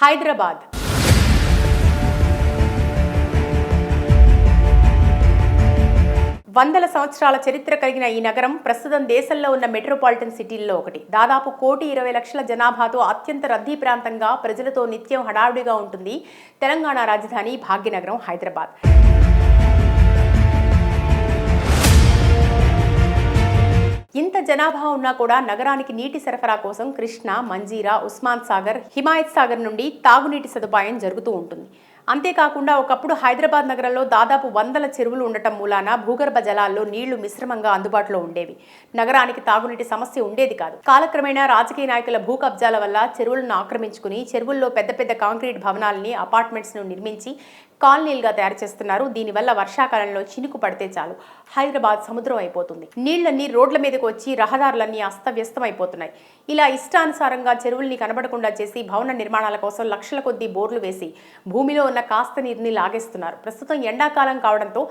హైదరాబాద్ వందల సంవత్సరాల చరిత్ర కలిగిన ఈ నగరం ప్రస్తుతం దేశంలో ఉన్న మెట్రోపాలిటన్ సిటీల్లో ఒకటి. దాదాపు 1,20,00,000 జనాభాతో అత్యంత రద్దీ ప్రాంతంగా, ప్రజలతో నిత్యం హడావుడిగా ఉంటుంది తెలంగాణ రాజధాని భాగ్యనగరం హైదరాబాద్. ఇంత జనాభా ఉన్నా కూడా నగరానికి నీటి సరఫరా కోసం కృష్ణా, మంజీరా, ఉస్మాన్ సాగర్, హిమాయత్ సాగర్ నుండి తాగునీటి సదుపాయం జరుగుతూ ఉంటుంది. అంతేకాకుండా ఒకప్పుడు హైదరాబాద్ నగరంలో దాదాపు 100 చెరువులు ఉండటం మూలాన భూగర్భ జలాల్లో నీళ్లు మిశ్రమంగా అందుబాటులో ఉండేవి. నగరానికి తాగునీటి సమస్య ఉండేది కాదు. కాలక్రమేణా రాజకీయ నాయకుల భూ కబ్జాల వల్ల చెరువులను ఆక్రమించుకుని చెరువుల్లో పెద్ద పెద్ద కాంక్రీట్ భవనాలని, అపార్ట్మెంట్స్ను నిర్మించి కాలనీలుగా తయారు చేస్తున్నారు. దీనివల్ల వర్షాకాలంలో చినుకు పడితే చాలు హైదరాబాద్ సముద్రం అయిపోతుంది. నీళ్లన్నీ రోడ్ల మీదకు వచ్చి రహదారులన్నీ అస్తవ్యస్తం అయిపోతున్నాయి. ఇలా ఇష్టానుసారంగా చెరువుల్ని కనబడకుండా చేసి భవన నిర్మాణాల కోసం లక్షల కొద్దీ బోర్లు వేసి భూమిలో ఉన్న కాస్త నీరుని లాగేస్తున్నారు. ప్రస్తుతం ఎండాకాలం కావడంతో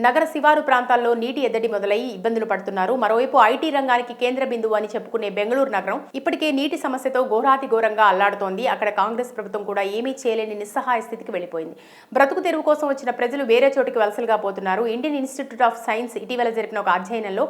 నగర శివారు ప్రాంతాల్లో నీటి ఎద్దడి మొదలై ఇబ్బందులు పడుతున్నారు. మరోవైపు ఐటీ రంగానికి కేంద్ర బిందువు అని చెప్పుకునే బెంగళూరు నగరం ఇప్పటికే నీటి సమస్యతో ఘోరాతి ఘోరంగా అల్లాడుతోంది. అక్కడ కాంగ్రెస్ ప్రభుత్వం కూడా ఏమీ చేయలేని నిస్సహాయ స్థితికి వెళ్ళిపోయింది. బ్రతుకు తెరువు కోసం వచ్చిన ప్రజలు వేరే చోటికి వలసలుగా పోతున్నారు. ఇండియన్ ఇన్స్టిట్యూట్ ఆఫ్ సైన్స్ ఇటీవల జరిపిన ఒక అధ్యయనంలో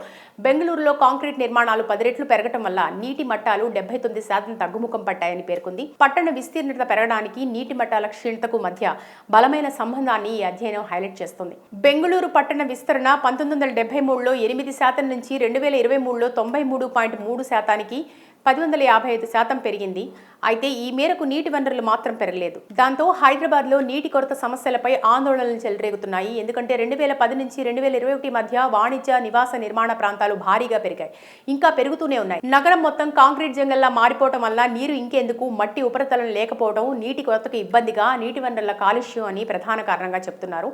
బెంగళూరులో కాంక్రీట్ నిర్మాణాలు 10 రెట్లు పెరగడం వల్ల నీటి మట్టాలు 79% తగ్గుముఖం పట్టాయని పేర్కొంది. పట్టణ విస్తీర్ణత పెరగడానికి నీటి మట్టాల క్షీణతకు మధ్య బలమైన సంబంధాన్ని ఈ అధ్యయనం హైలైట్ చేస్తుంది. బెంగళూరు పట్టణ విస్తరణ 1973లో 8% నుంచి 2023లో 93.3%కి 155% పెరిగింది. అయితే ఈ మేరకు నీటి వనరులు మాత్రం పెరగలేదు. దాంతో హైదరాబాద్లో నీటి కొరత సమస్యలపై ఆందోళనలు చెలరేగుతున్నాయి. ఎందుకంటే 2010 నుంచి 2021 మధ్య వాణిజ్య, నివాస నిర్మాణ ప్రాంతాలు భారీగా పెరిగాయి, ఇంకా పెరుగుతూనే ఉన్నాయి. నగరం మొత్తం కాంక్రీట్ జంగల్లా మారిపోవడం వల్ల నీరు ఇంకెందుకు, మట్టి ఉపరితలం లేకపోవడం నీటి కొరతకు ఇబ్బందిగా, నీటి వనరుల కాలుష్యం అని ప్రధాన కారణంగా చెప్తున్నారు.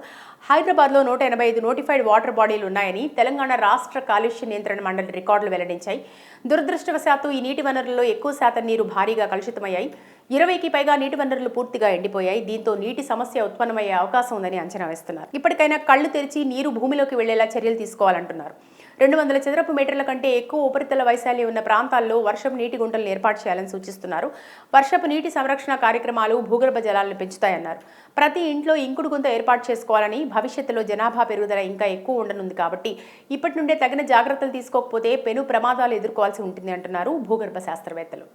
హైదరాబాద్లో 185 నోటిఫైడ్ వాటర్ బాడీలు ఉన్నాయని తెలంగాణ రాష్ట్ర కాలుష్య నియంత్రణ మండలి రికార్డులు వెల్లడించాయి. దురదృష్టవశాత్తు ఈ నీటి వనరుల్లో ఎక్కువ శాతం నీరు భారీగా కలుషితమయ్యాయి. 20కి పైగా నీటి వనరులు పూర్తిగా ఎండిపోయాయి. దీంతో నీటి సమస్య ఉత్పన్నమయ్యే అవకాశం ఉందని అంచనా వేస్తున్నారు. ఇప్పటికైనా కళ్లు తెరిచి నీరు భూమిలోకి వెళ్లేలా చర్యలు తీసుకోవాలంటున్నారు. 200 చదరపు మీటర్ల కంటే ఎక్కువ ఉపరితల వైశాల్యం ఉన్న ప్రాంతాల్లో వర్షపు నీటి గుంటలను ఏర్పాటు చేయాలని సూచిస్తున్నారు. వర్షపు నీటి సంరక్షణ కార్యక్రమాలు భూగర్భ జలాలను పెంచుతాయన్నారు. ప్రతి ఇంట్లో ఇంకుడు గుంత ఏర్పాటు చేసుకోవాలని, భవిష్యత్తులో జనాభా పెరుగుదల ఇంకా ఎక్కువ ఉండనుంది కాబట్టి ఇప్పటి నుండే తగిన జాగ్రత్తలు తీసుకోకపోతే పెను ప్రమాదాలు ఎదుర్కోవాల్సి ఉంటుంది అంటున్నారు భూగర్భ శాస్త్రవేత్తలు.